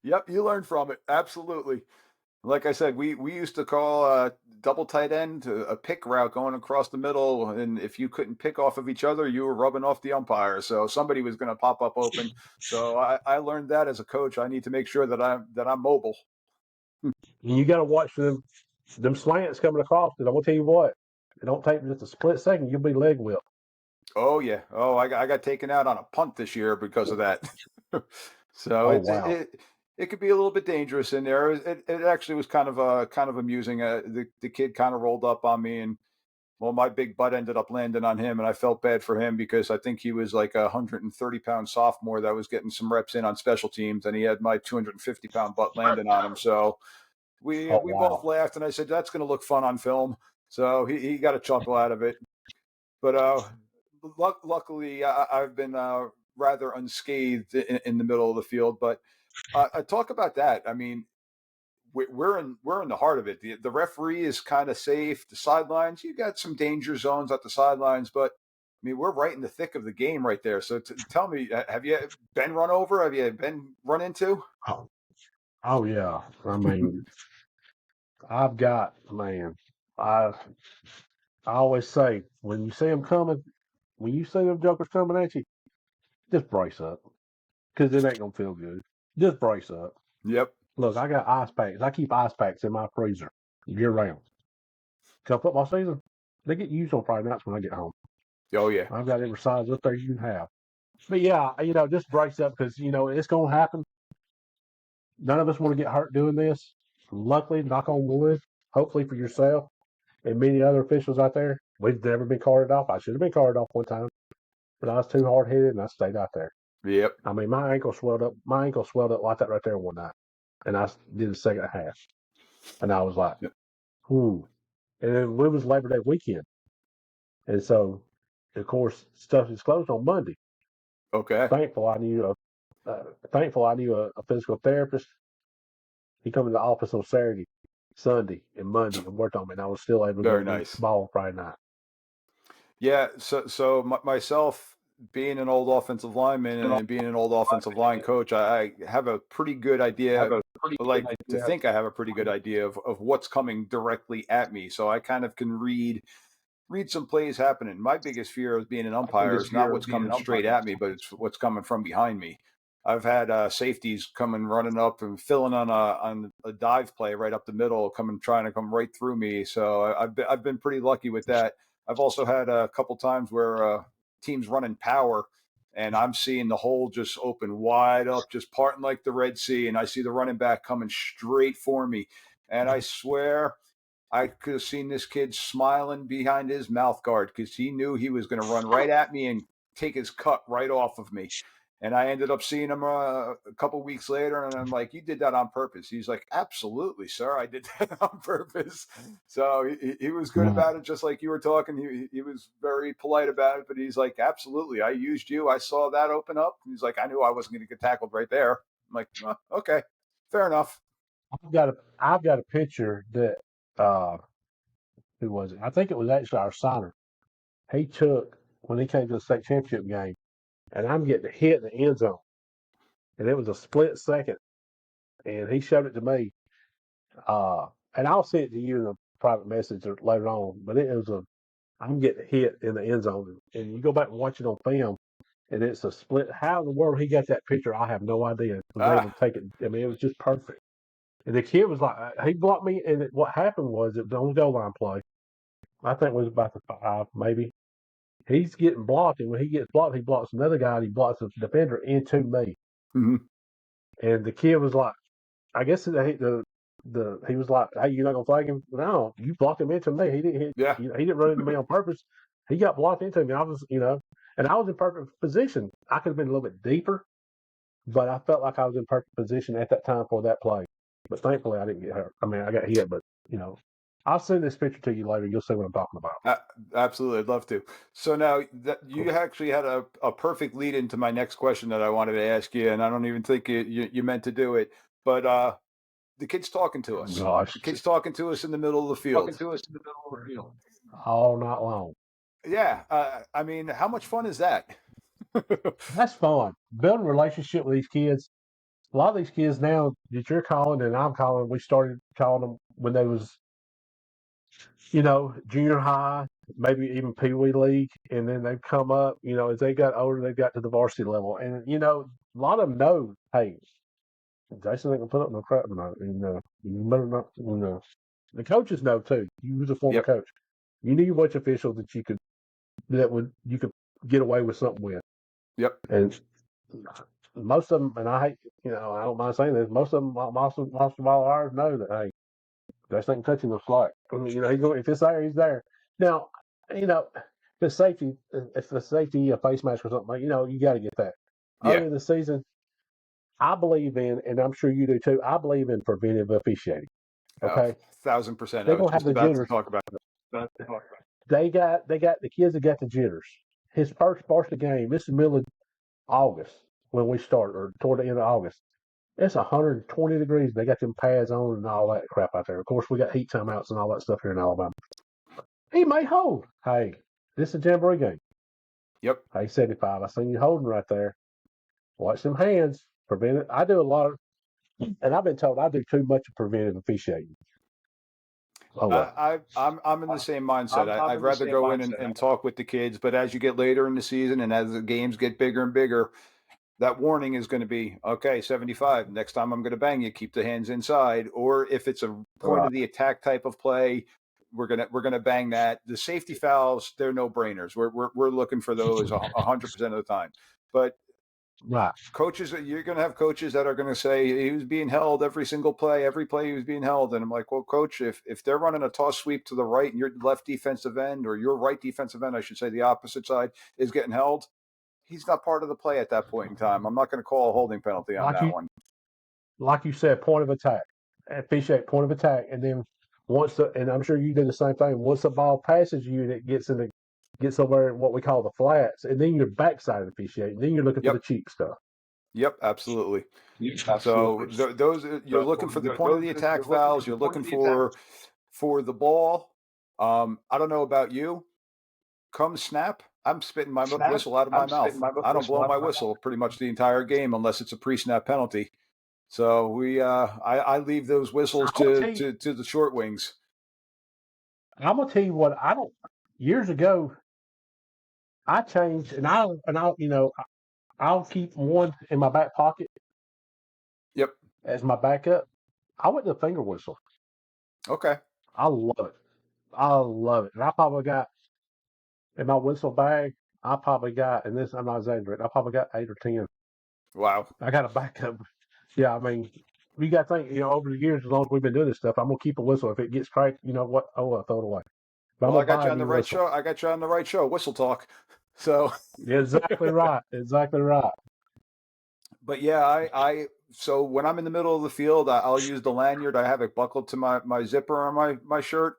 Yep, you learn from it. Absolutely. Like I said, we used to call double tight end a pick route going across the middle, and if you couldn't pick off of each other, you were rubbing off the umpire. So somebody was going to pop up open. So I learned that as a coach. I need to make sure that I'm mobile. And you got to watch them slants coming across. Because I'm gonna tell you what, it don't take just a split second. You'll be leg whipped. Oh yeah. Oh, I got taken out on a punt this year because of that. So Oh it's wow. it could be a little bit dangerous in there. It actually was kind of amusing. The kid kind of rolled up on me, and well, my big butt ended up landing on him, and I felt bad for him because I think he was like a 130-pound sophomore that was getting some reps in on special teams, and he had my 250-pound butt landing on him. So we Oh we both wow. laughed, and I said that's going to look fun on film. So he got a chuckle out of it. But luckily, I've been rather unscathed in the middle of the field. But talk about that. I mean, we're in the heart of it. The referee is kind of safe. The sidelines, you got some danger zones at the sidelines, but I mean, we're right in the thick of the game right there. So tell me, have you been run over? Have you been run into? Oh, oh yeah. I mean, I've got man. I I always say when you see them coming, when you see them jokers coming at you, just brace up because it ain't gonna feel good. Just brace up. Yep. Look, I got ice packs. I keep ice packs in my freezer year round. Till football season, they get used on Friday nights when I get home. Oh yeah. I've got every size up there you can have. But yeah, just brace up because it's gonna happen. None of us want to get hurt doing this. Luckily, knock on wood, hopefully for yourself and many other officials out there, we've never been carted off. I should have been carted off one time, but I was too hard headed and I stayed out there. Yep. I mean, my ankle swelled up. My ankle swelled up like that right there one night, and I did the second half, and I was like, Yep. "Hmm." And then it was Labor Day weekend, and so, of course, stuff is closed on Monday. Okay. Thankful I knew a physical therapist. He come in the office on Saturday, Sunday, and Monday and worked on me, and I was still able to go Very do nice. ball Friday night. Yeah. So myself. being an old offensive lineman and being an old offensive line coach, I have a pretty good idea. I like to think I have a pretty good idea of what's coming directly at me, so I kind of can read some plays happening. My biggest fear of being an umpire is not what's coming straight at me, but it's what's coming from behind me. I've had safeties coming running up and filling on a dive play right up the middle, coming trying to come right through me. So I've been pretty lucky with that. I've also had a couple times where teams running power, and I'm seeing the hole just open wide up, just parting like the Red Sea, and I see the running back coming straight for me, and I swear I could have seen this kid smiling behind his mouth guard because he knew he was going to run right at me and take his cut right off of me. And I ended up seeing him a couple weeks later, and I'm like, "You did that on purpose." He's like, "Absolutely, sir, I did that on purpose." So he was good Right. about it, just like you were talking. He was very polite about it, but he's like, "Absolutely, I used you. I saw that open up." He's like, "I knew I wasn't going to get tackled right there." I'm like, oh, "Okay, fair enough." I've got a picture that uh who was it? I think it was actually our signer. He took when he came to the state championship game, and I'm getting hit in the end zone, and it was a split second, and he showed it to me. Uh, and I'll send it to you in a private message or later on. But it was a I'm getting hit in the end zone, and you go back and watch it on film, and it's a split. How in the world he got that picture? I have no idea. Was able Ah, to take it. I mean, it was just perfect. And the kid was like, he blocked me, and what happened was it was on the goal line play. I think it was about the 5, maybe. He's getting blocked, and when he gets blocked, he blocks another guy, and he blocks the defender into me. mhm. And the kid was like, I guess the he was like, "Hey, you're not gonna flag him? No, you blocked him into me. He didn't hit. Yeah. He didn't run into me on purpose. He got blocked into me. I was, and I was in perfect position. I could have been a little bit deeper, but I felt like I was in perfect position at that time for that play. But thankfully, I didn't get hurt. I mean, I got hit, but you know, I'll send this picture to you later. You'll see what I'm talking about. A Absolutely, I'd love to. So now that Cool. you actually had a perfect lead into my next question that I wanted to ask you, and I don't even think you meant to do it, but the kid's talking to Oh, us. gosh, The kid's talking to us in the middle of the field. all night long. Yeah, I mean, how much fun is that? That's fun. Building a relationship with these kids. A lot of these kids now that you're calling and I'm calling, we started calling them when they was, junior high, maybe even Pee Wee League, and then they've come up. As they got older, they got to the varsity level, and a lot of them know, hey, Jason ain't gonna put up no crap tonight. You better not. The coaches know too. You was a former Yep, coach. You knew which officials you could get away with something with, yep, and most of them. And I hate, I don't mind saying this. Most of them, most of all ours know that hey, Just ain't touching the slack. I mean, he's going. If it's there, he's there. Now, if the safety, a face mask or something, you got to get that. yeah. Early in the season, I believe in, and I'm sure you do too. I believe in preventive officiating. Oh, Okay, 1000%. I they're was gonna have just the about to jitters. talk about it. They got the kids that got the jitters. His first varsity game. This is middle of August when we start, or toward the end of August. It's 120 degrees. They got them pads on and all that crap out there. Of course, we got heat timeouts and all that stuff here in Alabama. He may hold. Hey, this is a jamboree game. Yep. Hey, 75. I seen you holding right there. Watch them hands. Prevent it. I do a lot of, and I've been told I do too much of preventive officiating. Oh well. I'm in the same mindset. I'd rather go in and talk with the kids, but as you get later in the season and as the games get bigger and bigger, that warning is going to be okay, 75. Next time I'm going to bang you, keep the hands inside. Or if it's a point Right. of the attack type of play, we're gonna bang that. The safety fouls, they're no brainers. We're looking for those 100% of the time. But Right. coaches, you're going to have coaches that are going to say he was being held every single play, every play he was being held, and I'm like, well, coach, if they're running a toss sweep to the right and your left defensive end or your right defensive end, I should say, the opposite side is getting held, he's not part of the play at that point in time. I'm not going to call a holding penalty on Like that you one. like you said, point of attack. Officiate point of attack. And then and I'm sure you do the same thing, once the ball passes you and it gets over what we call the flats, and then you're backside of officiating. Then you're looking for the Yep, cheap stuff. yep, absolutely. So those you're looking for the point of the attack fouls. You're looking for the ball. I don't know about you. Come snap. I'm spitting my I'm, whistle out of my I'm spitting mouth. my I don't whistle blow out my of my mouth. whistle pretty much the entire game unless it's a pre-snap penalty. So I leave those whistles I'm gonna tell you. to the short wings. I'm gonna tell you what I don't. Years ago, I changed, I'll keep one in my back pocket Yep. as my backup. I went to the finger whistle. Okay. I love it. I love it. And I probably got in my whistle bag. I probably got, and this I'm not exaggerating. I probably got 8 or 10. Wow. I got a backup. Yeah, I mean, you got to think. Over the years, as long as we've been doing this stuff, I'm gonna keep a whistle. If it gets cracked, you know what? Oh, I'll throw it away. But I'm Well, I gonna got buy you a on the new right whistle. show. I got you on the right show. Whistle talk. So, Yeah, exactly right. Exactly right. but yeah, so when I'm in the middle of the field, I'll use the lanyard. I have it buckled to my zipper on my shirt.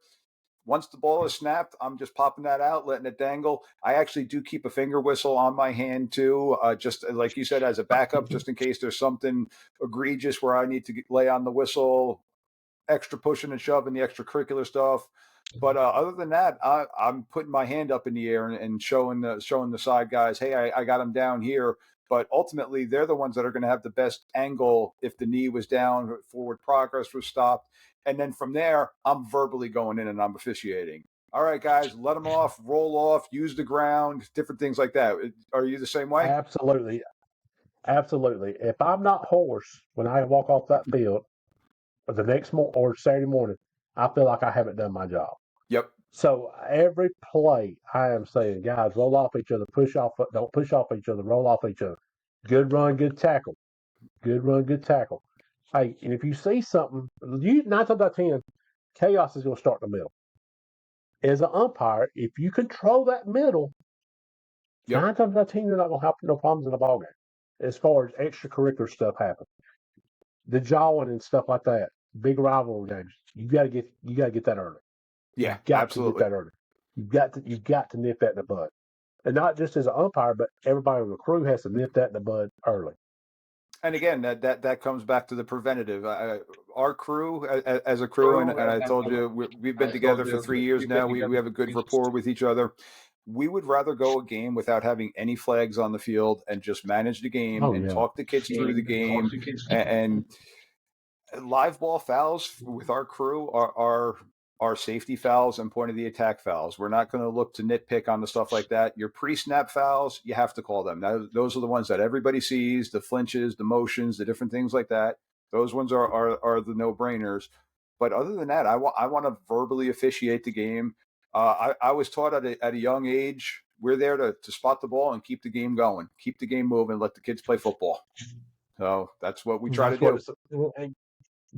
Once the ball is snapped, I'm just popping that out, letting it dangle. I actually do keep a finger whistle on my hand too, just like you said, as a backup, just in case there's something egregious where I need to lay on the whistle, extra pushing and shoving, the extracurricular stuff. But other than that, I'm putting my hand up in the air and showing the side guys, hey, I got him down here. But ultimately, they're the ones that are going to have the best angle if the knee was down, forward progress was stopped, and then from there, I'm verbally going in and I'm officiating. All right, guys, let them off, roll off, use the ground, different things like that. Are you the same way? Absolutely. Absolutely. If I'm not hoarse when I walk off that field the next morning or Saturday morning, I feel like I haven't done my job. Yep. So every play, I am saying, guys, roll off each other, push off, don't push off each other, roll off each other. Good run, good tackle. Good run, good tackle. Hey, and if you see something, 9 times out of 10, chaos is going to start in the middle. As an umpire, if you control that middle, Yep. 9 times out of 10, you're not going to have no problems in the ball game. As far as extracurricular stuff happens, the jawing and stuff like that, big rivalry games, you got to get that early. You Yeah. got to get Absolutely. that early. You got to nip that in the bud, and not just as an umpire, but everybody on the crew has to nip that in the bud early. And again, that comes back to the preventative. Our crew, as a crew, and I told you we've been together for 3 years now. We have a good rapport with each other. We would rather go a game without having any flags on the field and just manage the game Oh and yeah. talk the kids through the game. And live ball fouls with our crew are safety fouls and point of the attack fouls. We're not going to look to nitpick on the stuff like that. Your pre-snap fouls, you have to call them. Now, those are the ones that everybody sees, the flinches, the motions, the different things like that. Those ones are the no-brainers. But other than that, I want to verbally officiate the game. I was taught at a young age, we're there to spot the ball and keep the game going, keep the game moving, let the kids play football. So that's what we try to That's what do it's. And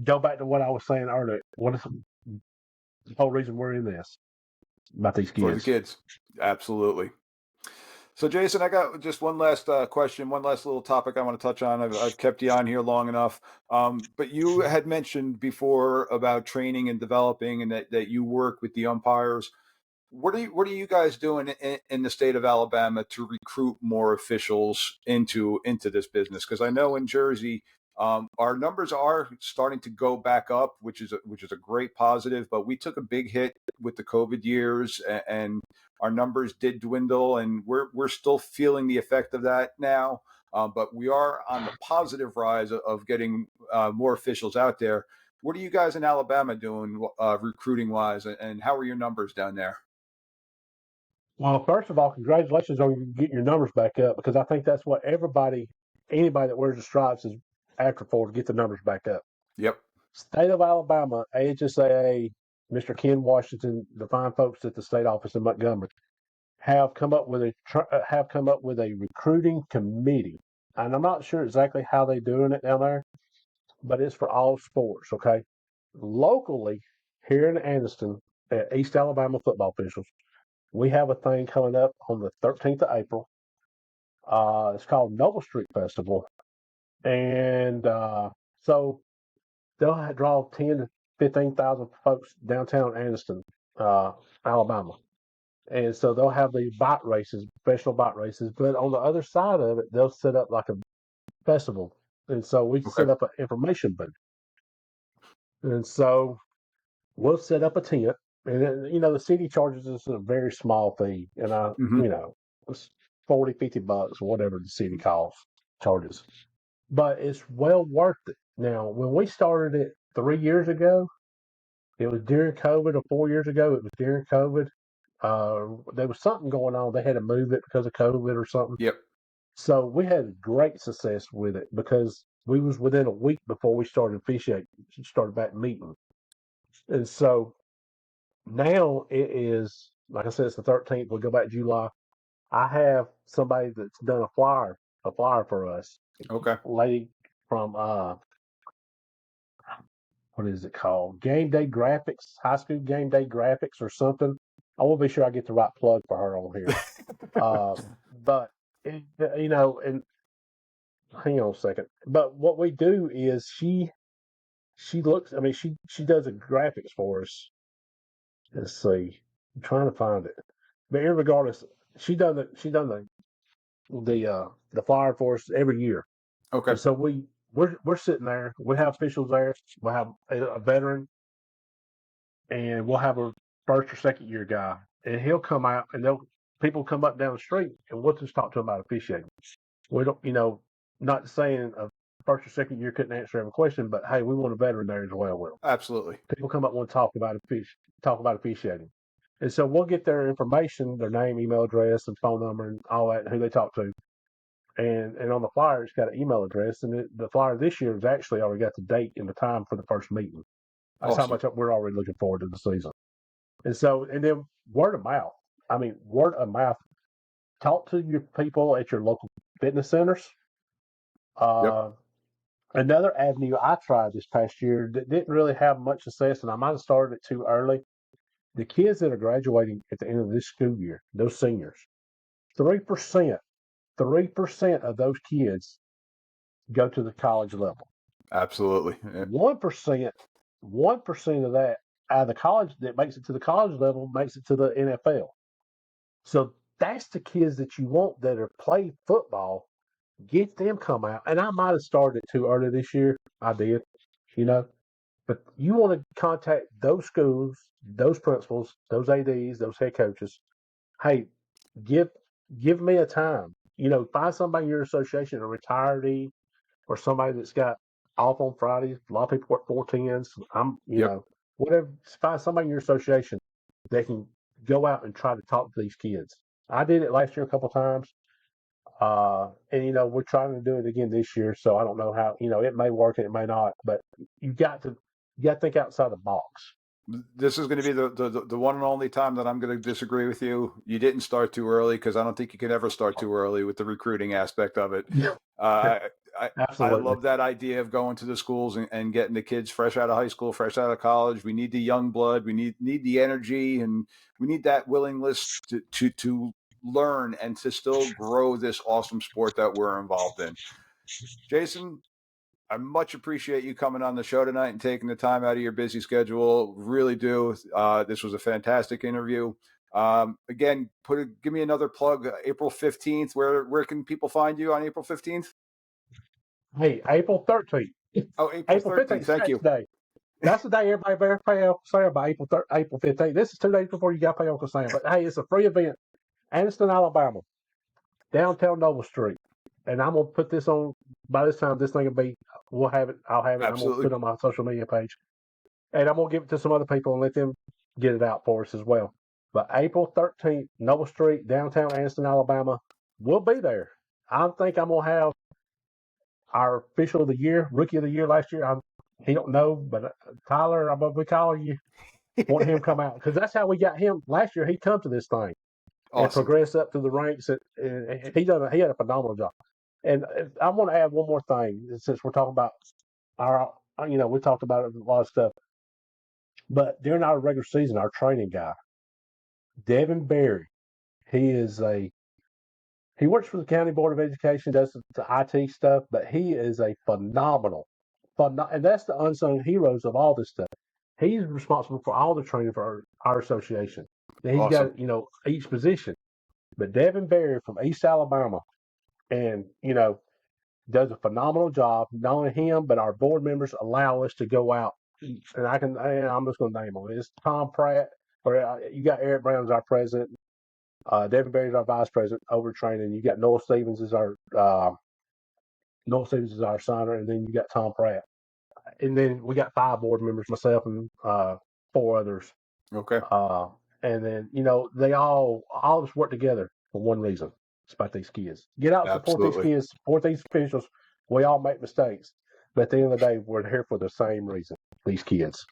go back to what I was saying earlier. What is the whole reason we're in this about these for the kids? kids. Absolutely. So, Jason, I got just one last question, one last little topic I want to touch on. I've kept you on here long enough. But you had mentioned before about training and developing and that you work with the umpires. What are you guys doing in the state of Alabama to recruit more officials into this business? Because I know in Jersey, our numbers are starting to go back up, which is a great positive. But we took a big hit with the COVID years, and our numbers did dwindle, and we're still feeling the effect of that now. But we are on the positive rise of getting more officials out there. What are you guys in Alabama doing recruiting wise, and how are your numbers down there? Well, first of all, congratulations on getting your numbers back up because I think that's what anybody that wears the stripes is after for to get the numbers back up. Yep. State of Alabama, AHSAA, Mr. Ken Washington, the fine folks at the state office in Montgomery have come up with a recruiting committee, and I'm not sure exactly how they're doing it down there, but it's for all sports. Okay, locally here in Anniston, at East Alabama football officials, we have a thing coming up on the 13th of April. It's called Noble Street Festival, and so they'll draw 10 to 15,000 folks downtown Anniston, uh, Alabama. And so they'll have the bike races, professional bike races, but on the other side of it, they'll set up like a festival. And so we Okay. set up an information booth. And so we'll set up a tent. And then, the city charges us a very small fee. And Hmm. it's 40, $50 or whatever the city charges. But it's well worth it. Now, when we started it 3 years ago, it was during COVID, or 4 years ago, it was during COVID. There was something going on. They had to move it because of COVID or something. Yep. So we had great success with it because we was within a week before we started officiating, started back meeting. And so now it is, like I said, it's the 13th. We'll go back July. I have somebody that's done a flyer for us. Okay. A lady from what is it called? Game Day Graphics, High School Game Day Graphics or something. I will be sure I get the right plug for her on here. Uh, but it, and hang on a second. But what we do is she looks. I mean, she does the graphics for us. Let's see. I'm trying to find it. But regardless, she done the flyer for us every year. Okay. And so we're sitting there. We have officials there. We have a veteran, and we'll have a first or second year guy, and he'll come out, and they'll people come up down the street, and we'll just talk to them about officiating. We don't, not saying a first or second year couldn't answer every question, but hey, we want a veteran there as well. Will Absolutely. people come up and want to talk about officiating? And so we'll get their information, their name, email address, and phone number, and all that, and who they talk to. And on the flyer, it's got an email address, and the flyer this year has actually already got the date and the time for the first meeting. That's how Awesome. much we're already looking forward to the season. And then word of mouth. I mean, word of mouth. Talk to your people at your local fitness centers. Yep. Uh, Another avenue I tried this past year that didn't really have much success, and I might have started it too early. The kids that are graduating at the end of this school year, those seniors, 3%, 3% of those kids go to the college level. Absolutely. Yeah. 1%, 1% of that out of the college that makes it to the college level makes it to the NFL. So that's the kids that you want that are play football. Get them come out. And I might have started too early this year. I did, you know. But you want to contact those schools, those principals, those ADs, those head coaches. Hey, give give me a time. Find somebody in your association, a retiree or somebody that's got off on Fridays. A lot of people work 410s. Yep. Whatever. Find somebody in your association that can go out and try to talk to these kids. I did it last year a couple times. And we're trying to do it again this year. So I don't know how, it may work and it may not, but you got to, you got to think outside the box. This is going to be the one and only time that I'm going to disagree with you. You didn't start too early because I don't think you can ever start too early with the recruiting aspect of it. Yeah. Uh, I Absolutely. love that idea of going to the schools and getting the kids fresh out of high school, fresh out of college. We need the young blood. We need the energy, and we need that willingness to learn and to still grow this awesome sport that we're involved in. Jason, I much appreciate you coming on the show tonight and taking the time out of your busy schedule. Really do. This was a fantastic interview. Again, give me another plug. April 15th. Where can people find you on April 15th? Hey, April 13th, Oh, April April 13th. 15th, Thank Tax you. Day. That's the day everybody better pay Uncle Sam by April 15th. This is 2 days before you got to pay Uncle Sam. But hey, it's a free event. Anniston, Alabama, downtown Noble Street. And I'm going to put this on, by this time, this thing will be, we'll have it, I'll have it, and I'm going to Absolutely. put it on my social media page. And I'm going to give it to some other people and let them get it out for us as well. But April 13th, Noble Street, downtown Anniston, Alabama, we'll be there. I think I'm going to have our official of the year, rookie of the year last year. He don't know, but Tyler, we call you, want him to come out because that's how we got him last year. He come to this thing and Awesome. progress up through the ranks. And he had a phenomenal job. And I want to add one more thing since we're talking about we talked about a lot of stuff, but during our regular season, our training guy, Devin Berry, he is he works for the County Board of Education, does the IT stuff, but he is a and that's the unsung heroes of all this stuff. He's responsible for all the training for our association. And he's Awesome. got, each position. But Devin Berry from East Alabama, and, does a phenomenal job. Not only him, but our board members allow us to go out. And I'm just going to name them. It's Tom Pratt, or you got Eric Brown as our president. Devin Berry's our vice president over training. You got Noel Stevens is our signer, and then you got Tom Pratt. And then we got 5 board members, myself and 4 others. Okay. Uh, and then they all of us work together for one reason. It's about these kids. Get out, support these Absolutely. kids, support these officials. We all make mistakes, but at the end of the day, we're here for the same reason. These kids.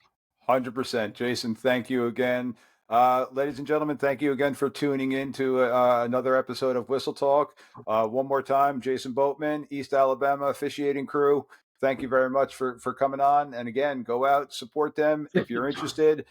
100%. Jason, thank you again. Ladies and gentlemen, thank you again for tuning in to another episode of Whistle Talk. One more time, Jason Boatman, East Alabama officiating crew. Thank you very much for coming on. And again, go out, support them if you're interested.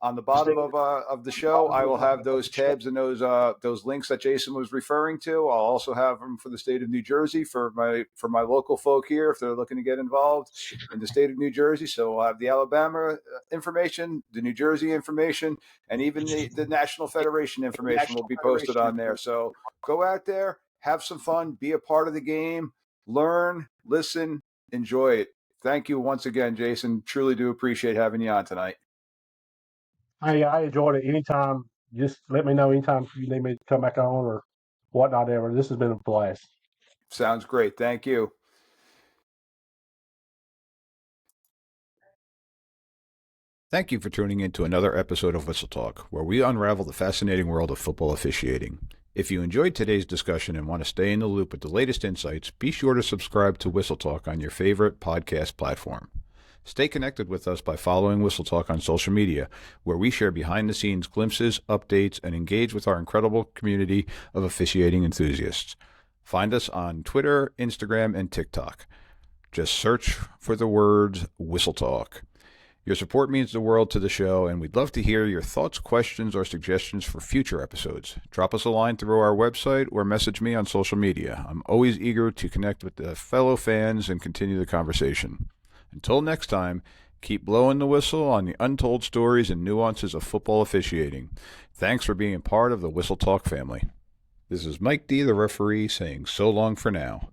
On the bottom of the show, I will have those tabs and those links that Jason was referring to. I'll also have them for the state of New Jersey for my local folk here if they're looking to get involved in the state of New Jersey. So I'll have the Alabama information, the New Jersey information, and even the National Federation information will be posted on there. So go out there, have some fun, be a part of the game, learn, listen, enjoy it. Thank you once again, Jason. Truly do appreciate having you on tonight. Hey, I enjoyed it. Anytime, just let me know anytime you need me to come back on or whatnot ever. This has been a blast. Sounds great. Thank you. Thank you for tuning in to another episode of Whistle Talk, where we unravel the fascinating world of football officiating. If you enjoyed today's discussion and want to stay in the loop with the latest insights, be sure to subscribe to Whistle Talk on your favorite podcast platform. Stay connected with us by following Whistle Talk on social media, where we share behind-the-scenes glimpses, updates, and engage with our incredible community of officiating enthusiasts. Find us on Twitter, Instagram, and TikTok. Just search for the words Whistle Talk. Your support means the world to the show, and we'd love to hear your thoughts, questions, or suggestions for future episodes. Drop us a line through our website or message me on social media. I'm always eager to connect with the fellow fans and continue the conversation. Until next time, keep blowing the whistle on the untold stories and nuances of football officiating. Thanks for being part of the Whistle Talk family. This is Mike D, the referee, saying so long for now.